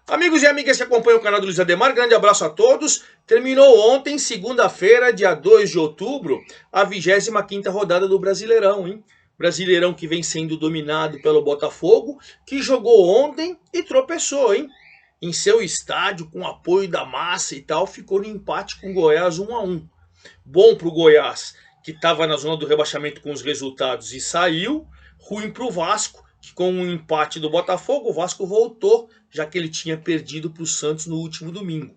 Amigos e amigas que acompanham o canal do Luiz Ademar, grande abraço a todos. Terminou ontem, segunda-feira, dia 2 de outubro, a 25ª rodada do Brasileirão, hein? Brasileirão que vem sendo dominado pelo Botafogo, que jogou ontem e tropeçou, hein? Em seu estádio, com apoio da massa e tal, ficou no empate com o Goiás 1-1. Bom para o Goiás, que estava na zona do rebaixamento com os resultados e saiu. Ruim para o Vasco, que com um empate do Botafogo, o Vasco voltou, já que ele tinha perdido para o Santos no último domingo.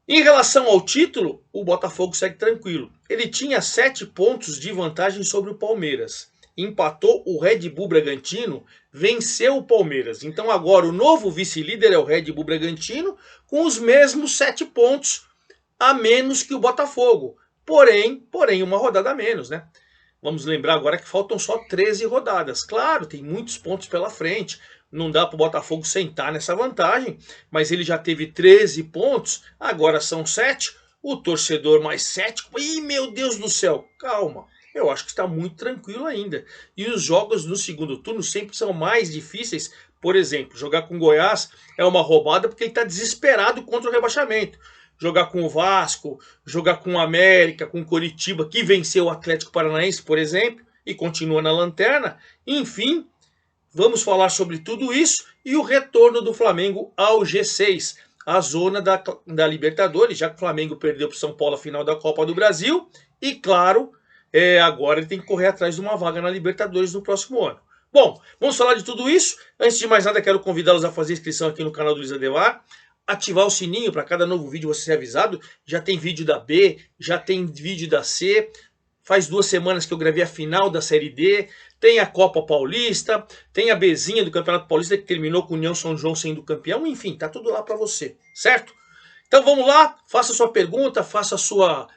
Em relação ao título, o Botafogo segue tranquilo. Ele tinha 7 pontos de vantagem sobre o Palmeiras. Empatou o Red Bull Bragantino, venceu o Palmeiras. Então agora o novo vice-líder é o Red Bull Bragantino, com os mesmos 7 pontos a menos que o Botafogo. Porém, uma rodada a menos, né? Vamos lembrar agora que faltam só 13 rodadas. Claro, tem muitos pontos pela frente. Não dá para o Botafogo sentar nessa vantagem. Mas ele já teve 13 pontos. Agora são 7. O torcedor mais cético. Ih, meu Deus do céu. Calma. Eu acho que está muito tranquilo ainda. E os jogos no segundo turno sempre são mais difíceis. Por exemplo, jogar com o Goiás é uma roubada porque ele está desesperado contra o rebaixamento. Jogar com o Vasco, jogar com o América, com o Coritiba, que venceu o Atlético Paranaense, por exemplo, e continua na lanterna. Enfim, vamos falar sobre tudo isso e o retorno do Flamengo ao G6, a zona da Libertadores, já que o Flamengo perdeu para o São Paulo a final da Copa do Brasil. E claro, agora ele tem que correr atrás de uma vaga na Libertadores no próximo ano. Bom, vamos falar de tudo isso. Antes de mais nada, quero convidá-los a fazer inscrição aqui no canal do Luiz Ademar. Ativar o sininho para cada novo vídeo você ser avisado. Já tem vídeo da B, já tem vídeo da C. Faz 2 semanas que eu gravei a final da Série D. Tem a Copa Paulista, tem a Bzinha do Campeonato Paulista que terminou com o União São João sendo campeão. Enfim, tá tudo lá para você, certo? Então vamos lá, faça a sua pergunta, faça a sua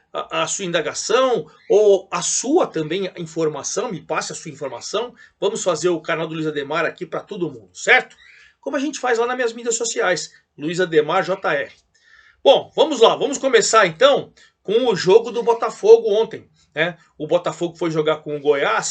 indagação ou a sua também informação, me passe a sua informação. Vamos fazer o canal do Luiz Ademar aqui para todo mundo, certo? Como a gente faz lá nas minhas mídias sociais, Luiz Ademar JR. Bom, vamos lá, vamos começar então com o jogo do Botafogo ontem, né? O Botafogo foi jogar com o Goiás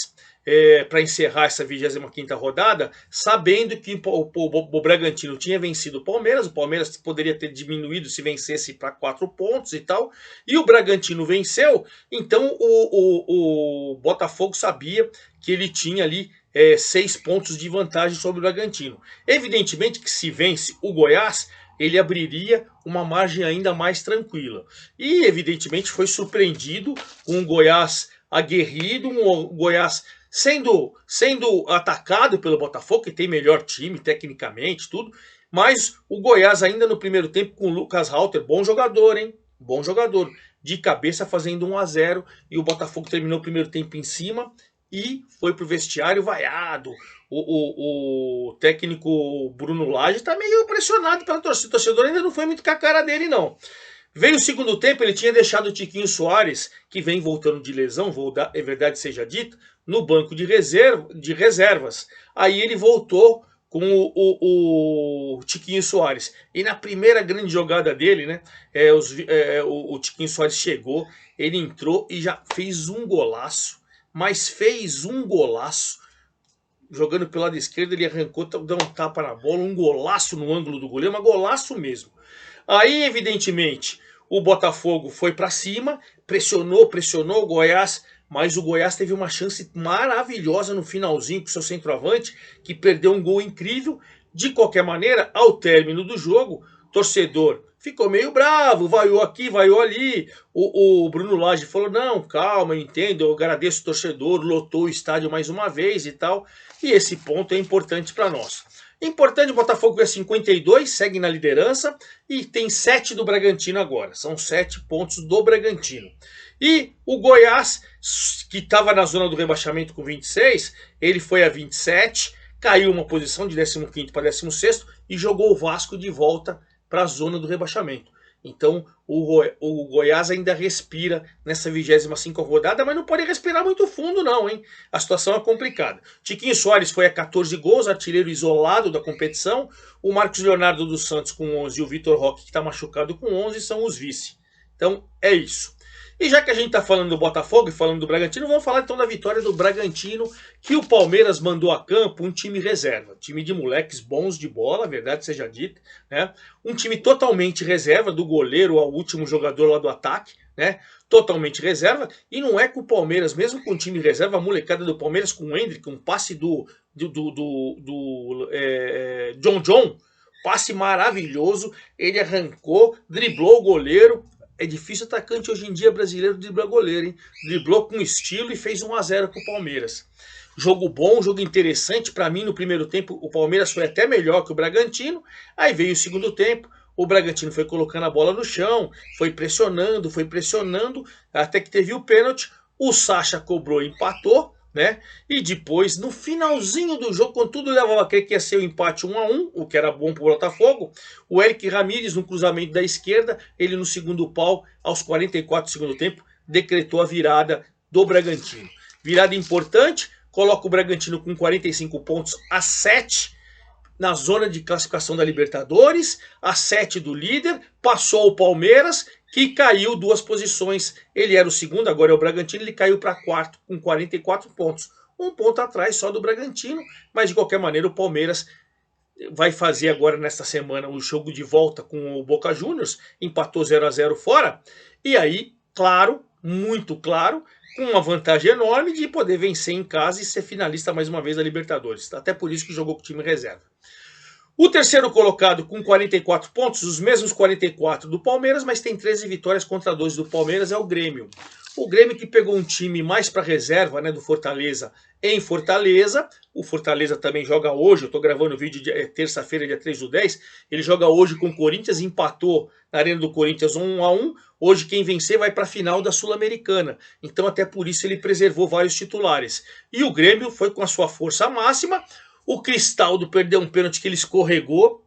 para encerrar essa 25ª rodada, sabendo que o Bragantino tinha vencido o Palmeiras poderia ter diminuído se vencesse para 4 pontos e tal, e o Bragantino venceu, então o Botafogo sabia que ele tinha ali 6 pontos de vantagem sobre o Bragantino. Evidentemente que se vence o Goiás, ele abriria uma margem ainda mais tranquila. E evidentemente foi surpreendido com um Goiás aguerrido, um Goiás sendo atacado pelo Botafogo, que tem melhor time tecnicamente, tudo. Mas o Goiás ainda no primeiro tempo com o Lucas Halter, bom jogador, hein? Bom jogador. De cabeça fazendo 1-0 e o Botafogo terminou o primeiro tempo em cima e foi pro vestiário vaiado. O técnico Bruno Lage está meio pressionado pela torcida. O torcedor ainda não foi muito com a cara dele, não. Veio o segundo tempo, ele tinha deixado o Tiquinho Soares, que vem voltando de lesão, é verdade seja dita, no banco de reservas. Aí ele voltou com o Tiquinho Soares. E na primeira grande jogada dele, né, o Tiquinho Soares chegou, ele entrou e já fez um golaço. Mas fez um golaço, jogando pelo lado esquerdo, ele arrancou, deu um tapa na bola, um golaço no ângulo do goleiro, mas golaço mesmo. Aí, evidentemente, o Botafogo foi para cima, pressionou o Goiás, mas o Goiás teve uma chance maravilhosa no finalzinho com seu centroavante, que perdeu um gol incrível. De qualquer maneira, ao término do jogo, torcedor ficou meio bravo, vaiou aqui, vaiou ali. O Bruno Lage falou, não, calma, eu entendo, eu agradeço o torcedor, lotou o estádio mais uma vez e tal. E esse ponto é importante para nós. Importante, o Botafogo é 52, segue na liderança e tem 7 do Bragantino agora. São 7 pontos do Bragantino. E o Goiás, que estava na zona do rebaixamento com 26, ele foi a 27, caiu uma posição de 15º para 16º e jogou o Vasco de volta para a zona do rebaixamento. Então o Goiás ainda respira nessa 25ª rodada, mas não pode respirar muito fundo não, hein? A situação é complicada. Tiquinho Soares foi a 14 gols, artilheiro isolado da competição. O Marcos Leonardo dos Santos com 11 e o Vitor Roque, que está machucado, com 11, são os vice. Então é isso. E já que a gente está falando do Botafogo e falando do Bragantino, vamos falar então da vitória do Bragantino, que o Palmeiras mandou a campo um time reserva. Time de moleques bons de bola, verdade seja dita, né? Um time totalmente reserva, do goleiro ao último jogador lá do ataque, né? Totalmente reserva. E não é que o Palmeiras, mesmo com o time reserva, a molecada do Palmeiras com o Hendrick, um passe do John, passe maravilhoso, ele arrancou, driblou o goleiro. É difícil atacante hoje em dia brasileiro driblar goleiro, hein? Driblou com estilo e fez 1-0 pro Palmeiras. Jogo bom, jogo interessante. Para mim, no primeiro tempo, o Palmeiras foi até melhor que o Bragantino. Aí veio o segundo tempo, o Bragantino foi colocando a bola no chão, foi pressionando, até que teve o pênalti. O Sacha cobrou e empatou, né? E depois, no finalzinho do jogo, quando tudo levava a crer que ia ser o empate 1-1, o que era bom pro Botafogo, o Eric Ramírez, no cruzamento da esquerda, ele no segundo pau, aos 44 do segundo tempo, decretou a virada do Bragantino. Virada importante, coloca o Bragantino com 45 pontos a 7 na zona de classificação da Libertadores, a 7 do líder, passou o Palmeiras, que caiu 2 posições. Ele era o segundo, agora é o Bragantino, ele caiu para quarto com 44 pontos. 1 ponto atrás só do Bragantino, mas de qualquer maneira o Palmeiras vai fazer agora nesta semana o jogo de volta com o Boca Juniors, empatou 0-0 fora, e aí, claro, muito claro, com uma vantagem enorme de poder vencer em casa e ser finalista mais uma vez da Libertadores. Até por isso que jogou com o time reserva. O terceiro colocado com 44 pontos, os mesmos 44 do Palmeiras, mas tem 13 vitórias contra 12 do Palmeiras, é o Grêmio. O Grêmio que pegou um time mais para reserva, né, do Fortaleza em Fortaleza. O Fortaleza também joga hoje, eu estou gravando o vídeo de terça-feira, dia 3/10. Ele joga hoje com o Corinthians, empatou na Arena do Corinthians 1-1. Hoje quem vencer vai para a final da Sul-Americana. Então até por isso ele preservou vários titulares. E o Grêmio foi com a sua força máxima. O Cristaldo perdeu um pênalti que ele escorregou,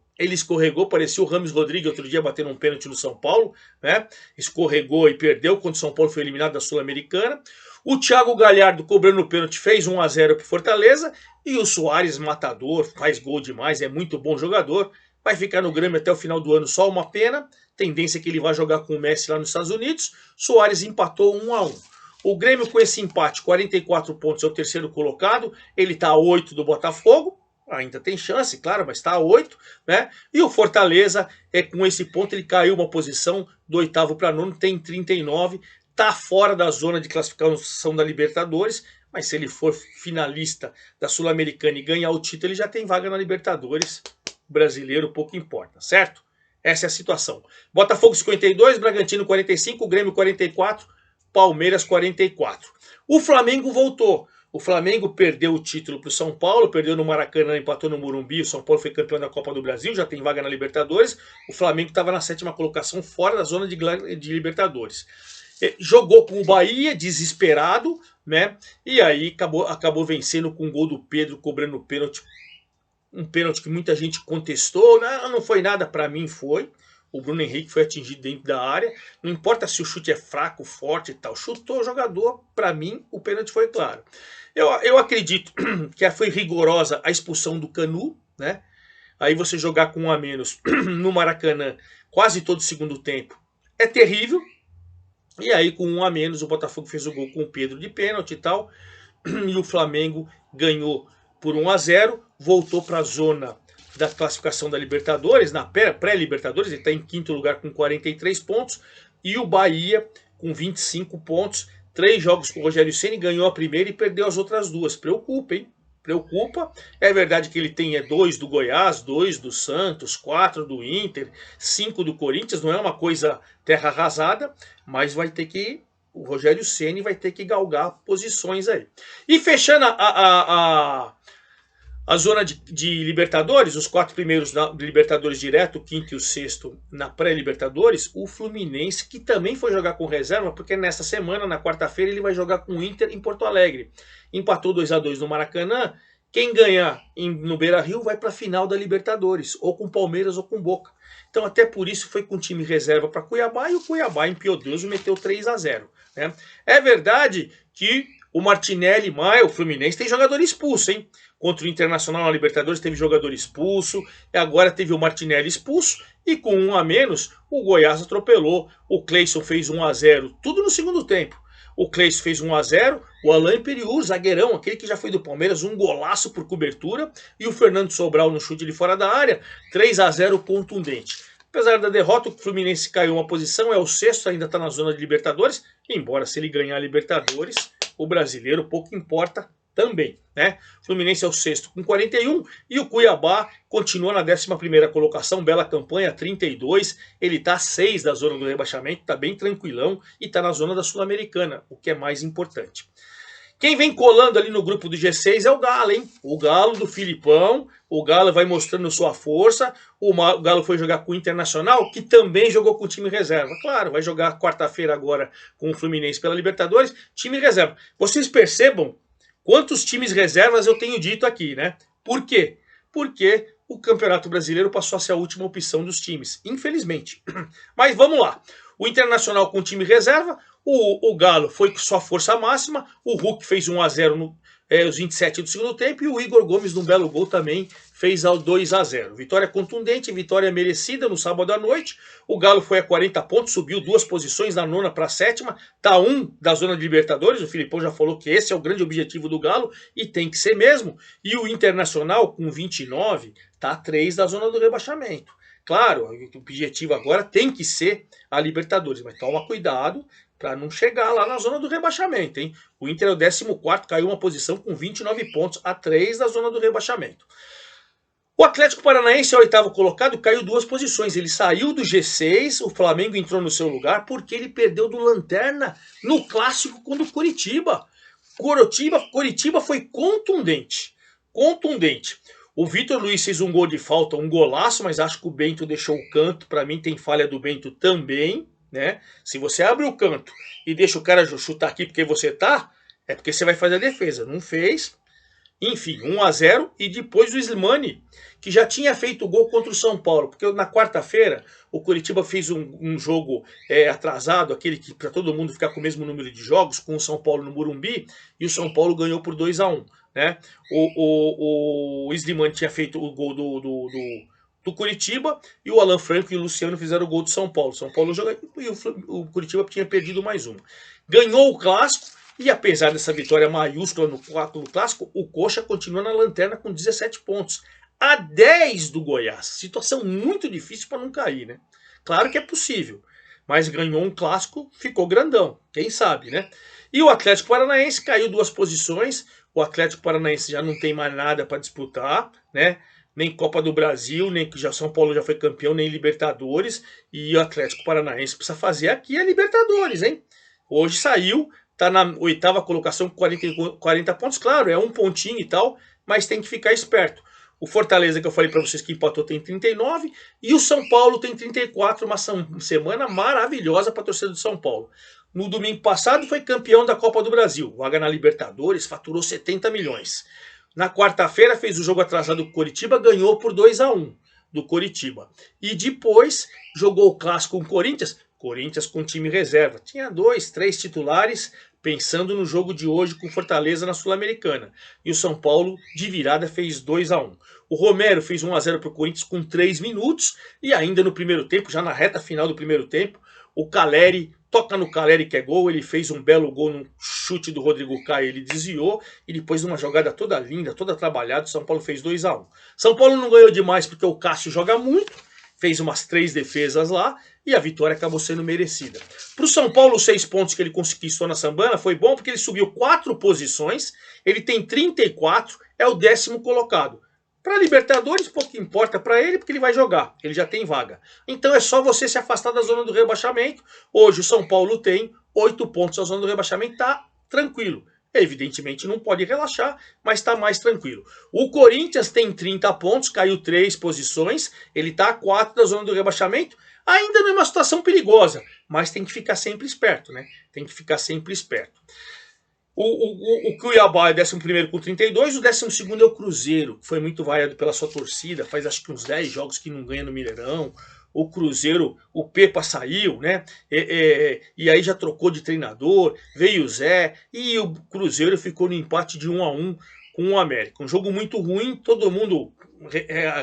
parecia o Rames Rodrigues outro dia batendo um pênalti no São Paulo, né? Escorregou e perdeu quando o São Paulo foi eliminado da Sul-Americana. O Thiago Galhardo cobrando o pênalti fez 1-0 para Fortaleza. E o Soares, matador, faz gol demais, é muito bom jogador. Vai ficar no Grêmio até o final do ano, só uma pena. Tendência é que ele vai jogar com o Messi lá nos Estados Unidos. Soares empatou 1-1. O Grêmio com esse empate, 44 pontos, é o terceiro colocado. Ele está a 8 do Botafogo. Ainda tem chance, claro, mas está a 8, né? E o Fortaleza, com esse ponto, ele caiu uma posição do 8º para 9º, tem 39. Está fora da zona de classificação da Libertadores. Mas se ele for finalista da Sul-Americana e ganhar o título, ele já tem vaga na Libertadores. Brasileiro, pouco importa, certo? Essa é a situação. Botafogo 52, Bragantino 45, Grêmio 44, Palmeiras 44. O Flamengo voltou. O Flamengo perdeu o título para o São Paulo, perdeu no Maracanã, empatou no Morumbi. O São Paulo foi campeão da Copa do Brasil, já tem vaga na Libertadores. O Flamengo estava na 7ª colocação, fora da zona de Libertadores. Jogou com o Bahia, desesperado, né? E aí acabou vencendo com o gol do Pedro, cobrando o pênalti. Um pênalti que muita gente contestou. Não foi nada, para mim foi. O Bruno Henrique foi atingido dentro da área. Não importa se o chute é fraco, forte e tal. Chutou o jogador, para mim, o pênalti foi claro. Eu acredito que foi rigorosa a expulsão do Canu, né? Aí você jogar com 1 a menos no Maracanã quase todo o segundo tempo é terrível. E aí com 1 a menos o Botafogo fez o gol com o Pedro de pênalti e tal. E o Flamengo ganhou por 1-0, voltou para a zona da classificação da Libertadores, na pré-Libertadores, ele está em 5º lugar com 43 pontos, e o Bahia com 25 pontos, 3 jogos com o Rogério Ceni, ganhou a primeira e perdeu as outras 2, preocupa, hein? Preocupa, é verdade que ele tem 2 do Goiás, 2 do Santos, 4 do Inter, 5 do Corinthians, não é uma coisa terra arrasada, mas vai ter que, o Rogério Ceni vai ter que galgar posições aí. E fechando a zona de Libertadores, os 4 primeiros da Libertadores direto, o 5º e o 6º na pré-Libertadores, o Fluminense, que também foi jogar com reserva, porque nessa semana, na quarta-feira, ele vai jogar com o Inter em Porto Alegre. Empatou 2-2 no Maracanã. Quem ganhar no Beira-Rio vai para a final da Libertadores, ou com Palmeiras ou com Boca. Então até por isso foi com time reserva para Cuiabá, e o Cuiabá impiodoso meteu 3-0. Né? É verdade que O Martinelli, o Fluminense tem jogador expulso, hein? Contra o Internacional na Libertadores teve jogador expulso, e agora teve o Martinelli expulso, e com um a menos, o Goiás atropelou. O Cleison fez 1 a 0, tudo no segundo tempo. O Cleison fez 1 a 0, o Alain Periú, zagueirão, aquele que já foi do Palmeiras, um golaço por cobertura, e o Fernando Sobral no chute de fora da área, 3 a 0 contundente. Apesar da derrota, o Fluminense caiu uma posição, é o sexto, ainda está na zona de Libertadores, embora se ele ganhar a Libertadores, o brasileiro pouco importa também, né? O Fluminense é o sexto com 41 e o Cuiabá continua na 11ª colocação, bela campanha, 32, ele está a 6 da zona do rebaixamento, está bem tranquilão e está na zona da Sul-Americana, o que é mais importante. Quem vem colando ali no grupo do G6 é o Galo, hein? O Galo do Filipão, o Galo vai mostrando sua força, o Galo foi jogar com o Internacional, que também jogou com o time reserva. Claro, vai jogar quarta-feira agora com o Fluminense pela Libertadores, time reserva. Vocês percebam quantos times reservas eu tenho dito aqui, né? Por quê? Porque o Campeonato Brasileiro passou a ser a última opção dos times, infelizmente. Mas vamos lá. O Internacional com time reserva, o Galo foi com sua força máxima, o Hulk fez 1 a 0 os 27 do segundo tempo e o Igor Gomes, num belo gol, também fez ao 2 a 0. Vitória contundente, vitória merecida no sábado à noite. O Galo foi a 40 pontos, subiu 2 posições da 9ª para a 7ª, tá 1 da zona de Libertadores. O Filipão já falou que esse é o grande objetivo do Galo e tem que ser mesmo. E o Internacional, com 29, tá a 3 da zona do rebaixamento. Claro, o objetivo agora tem que ser a Libertadores, mas toma cuidado para não chegar lá na zona do rebaixamento, hein? O Inter é o 14º, caiu uma posição com 29 pontos, a 3 da zona do rebaixamento. O Atlético Paranaense é o 8º colocado, caiu 2 posições. Ele saiu do G6, o Flamengo entrou no seu lugar porque ele perdeu do Lanterna no clássico contra o Coritiba. Coritiba foi contundente, contundente. O Vitor Luiz fez um gol de falta, um golaço, mas acho que o Bento deixou o canto. Para mim tem falha do Bento também, né? Se você abre o canto e deixa o cara chutar aqui porque você tá, é porque você vai fazer a defesa. Não fez. Enfim, 1 a 0 e depois o Slimani, que já tinha feito o gol contra o São Paulo, porque na quarta-feira o Coritiba fez um jogo atrasado, aquele que para todo mundo ficar com o mesmo número de jogos, com o São Paulo no Morumbi, e o São Paulo ganhou por 2 a 1. Né? O Slimani tinha feito o gol do Coritiba e o Alan Franco e o Luciano fizeram o gol do São Paulo. São Paulo jogou e o Coritiba tinha perdido mais uma. Ganhou o clássico e apesar dessa vitória maiúscula no clássico, o Coxa continua na lanterna com 17 pontos. A 10 do Goiás. Situação muito difícil para não cair, né? Claro que é possível, mas ganhou um clássico, ficou grandão. Quem sabe, né? E o Atlético Paranaense caiu 2 posições. O Atlético Paranaense já não tem mais nada para disputar, né? Nem Copa do Brasil, nem que já São Paulo já foi campeão, nem Libertadores. E o Atlético Paranaense precisa fazer aqui a Libertadores, hein? Hoje saiu, tá na 8ª colocação com 40 pontos. Claro, é um pontinho e tal, mas tem que ficar esperto. O Fortaleza, que eu falei para vocês que empatou, tem 39. E o São Paulo tem 34. Uma semana maravilhosa para a torcida do São Paulo. No domingo passado foi campeão da Copa do Brasil. Vaga na Libertadores, faturou 70 milhões. Na quarta-feira fez o jogo atrasado com o Coritiba, ganhou por 2 a 1 do Coritiba. E depois jogou o clássico com o Corinthians. Corinthians com time reserva. Tinha 2, 3 titulares pensando no jogo de hoje com Fortaleza na Sul-Americana. E o São Paulo de virada fez 2 a 1. O Romero fez 1 a 0 para o Corinthians com 3 minutos. E ainda no primeiro tempo, já na reta final do primeiro tempo, o Caleri toca no Caleri que é gol, ele fez um belo gol no chute do Rodrigo Caio, ele desviou, e depois de uma jogada toda linda, toda trabalhada, o São Paulo fez 2 a 1. São Paulo não ganhou demais porque o Cássio joga muito, fez umas 3 defesas lá, e a vitória acabou sendo merecida. Para o São Paulo, os 6 pontos que ele conquistou na Sambana foi bom, porque ele subiu 4 posições, ele tem 34, é o 10º colocado. Para Libertadores, pouco importa para ele, porque ele vai jogar, ele já tem vaga. Então é só você se afastar da zona do rebaixamento. Hoje o São Paulo tem 8 pontos na zona do rebaixamento, está tranquilo. Evidentemente não pode relaxar, mas está mais tranquilo. O Corinthians tem 30 pontos, caiu 3 posições, ele está a 4 da zona do rebaixamento. Ainda não é uma situação perigosa, mas tem que ficar sempre esperto, né? Tem que ficar sempre esperto. O Cuiabá é 11º com 32, o 12º é o Cruzeiro, que foi muito vaiado pela sua torcida, faz acho que uns 10 jogos que não ganha no Mineirão. o Cruzeiro, o Pepa saiu, né? E aí já trocou de treinador, veio o Zé, e o Cruzeiro ficou no empate de 1-1 com o América. Um jogo muito ruim, todo mundo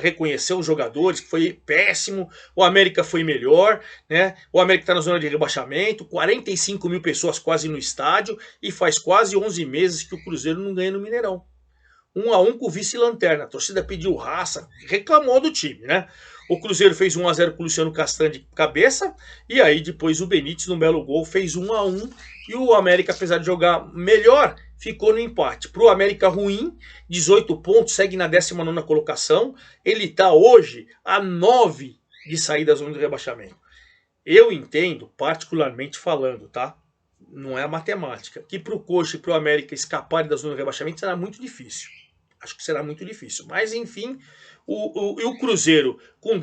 reconheceu os jogadores, que foi péssimo, o América foi melhor, né? O América está na zona de rebaixamento, 45 mil pessoas quase no estádio, e faz quase 11 meses que o Cruzeiro não ganha no Mineirão. 1-1 com o vice-lanterna, a torcida pediu raça, reclamou do time, né? O Cruzeiro fez 1-0 com o Luciano Castan de cabeça, e aí depois o Benítez no belo gol fez 1-1, e o América, apesar de jogar melhor, ficou no empate. Para o América ruim, 18 pontos, segue na 19ª colocação, ele está hoje a 9 de sair da zona de rebaixamento. Eu entendo, particularmente falando, tá? Não é a matemática, que para o Coxa e para o América escaparem da zona de rebaixamento será muito difícil. Acho que será muito difícil. Mas, enfim, o Cruzeiro com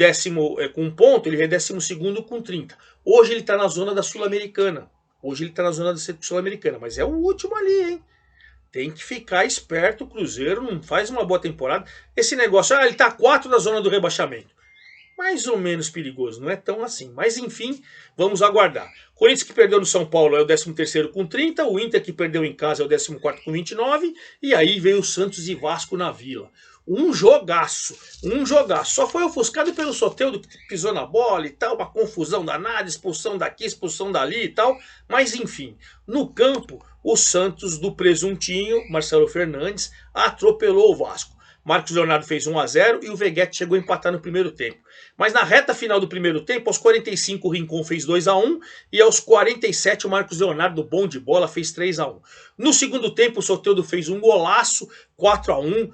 um ponto, ele é 12º com 30. Hoje ele está na zona da Sul-Americana. Hoje ele está na zona da Sul-Americana. Mas é o último ali, hein? Tem que ficar esperto. O Cruzeiro não faz uma boa temporada. Esse negócio, ele está a 4 da zona do rebaixamento. Mais ou menos perigoso, não é tão assim. Mas, enfim, vamos aguardar. Corinthians que perdeu no São Paulo é o 13º com 30, o Inter que perdeu em casa é o 14º com 29, e aí veio o Santos e Vasco na Vila. Um jogaço, um jogaço. Só foi ofuscado pelo Soteldo que pisou na bola e tal, uma confusão danada, expulsão daqui, expulsão dali e tal. Mas, enfim, no campo, o Santos do presuntinho, Marcelo Fernandes, atropelou o Vasco. Marcos Leonardo fez 1-0 e o Veguete chegou a empatar no primeiro tempo. Mas na reta final do primeiro tempo, aos 45 o Rincon fez 2-1 e aos 47 o Marcos Leonardo, bom de bola, fez 3-1. No segundo tempo o Soteldo fez um golaço, 4-1,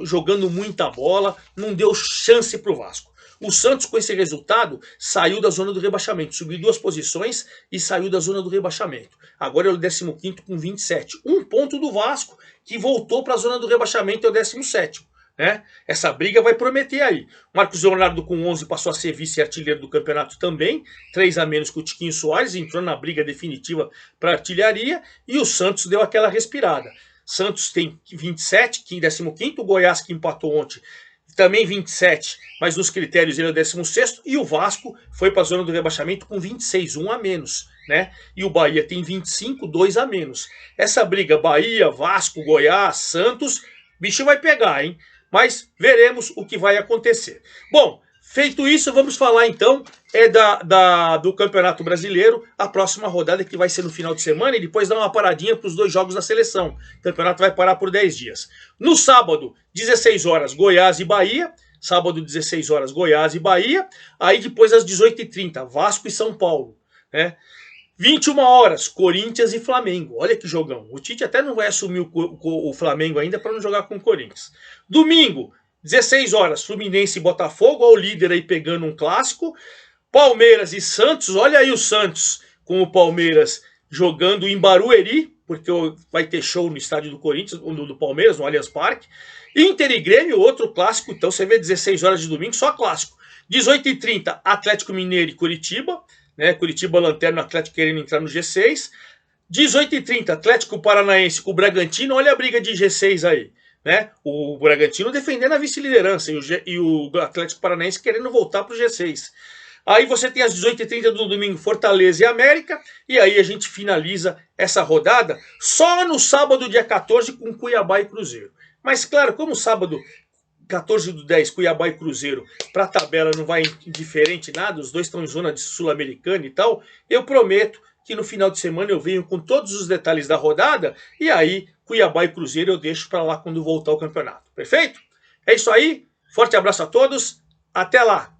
jogando muita bola, não deu chance para o Vasco. O Santos, com esse resultado, saiu da zona do rebaixamento, subiu 2 posições e saiu da zona do rebaixamento. Agora é o 15º com 27. Um ponto do Vasco, que voltou para a zona do rebaixamento, é o 17º. Né? Essa briga vai prometer aí. Marcos Leonardo com 11 passou a ser vice-artilheiro do campeonato também, 3 a menos que o Tiquinho Soares, entrou na briga definitiva para artilharia, e o Santos deu aquela respirada. Santos tem 27, 15º, o Goiás que empatou ontem também 27, mas nos critérios ele é o 16º, e o Vasco foi para a zona do rebaixamento com 26, 1 a menos, né? E o Bahia tem 25, 2 a menos. Essa briga Bahia, Vasco, Goiás, Santos, bicho vai pegar, hein? Mas veremos o que vai acontecer. Bom, feito isso, vamos falar então do Campeonato Brasileiro, a próxima rodada que vai ser no final de semana, e depois dar uma paradinha para os 2 jogos da seleção. O campeonato vai parar por 10 dias. No sábado, 16 horas, Goiás e Bahia. Sábado, 16 horas, Goiás e Bahia. Aí depois, às 18h30, Vasco e São Paulo. Né? 21 horas, Corinthians e Flamengo. Olha que jogão. O Tite até não vai assumir o Flamengo ainda para não jogar com o Corinthians. Domingo, 16 horas, Fluminense e Botafogo, ao líder aí pegando um clássico. Palmeiras e Santos, olha aí o Santos com o Palmeiras jogando em Barueri, porque vai ter show no estádio do Corinthians, do Palmeiras, no Allianz Parque. Inter e Grêmio, outro clássico, então você vê 16 horas de domingo, só clássico. 18h30, Atlético Mineiro e Curitiba, né? Curitiba lanterna, Atlético querendo entrar no G6. 18h30, Atlético Paranaense com o Bragantino, olha a briga de G6 aí. Né? O Bragantino defendendo a vice-liderança e o Atlético Paranaense querendo voltar para o G6. Aí você tem às 18h30 do domingo Fortaleza e América, e aí a gente finaliza essa rodada só no sábado, dia 14, com Cuiabá e Cruzeiro. Mas claro, como sábado 14/10, Cuiabá e Cruzeiro, para a tabela não vai indiferente nada, os dois estão em zona de Sul-Americana e tal, eu prometo que no final de semana eu venho com todos os detalhes da rodada, e aí Cuiabá e Cruzeiro eu deixo para lá quando voltar o campeonato. Perfeito? É isso aí, forte abraço a todos, até lá!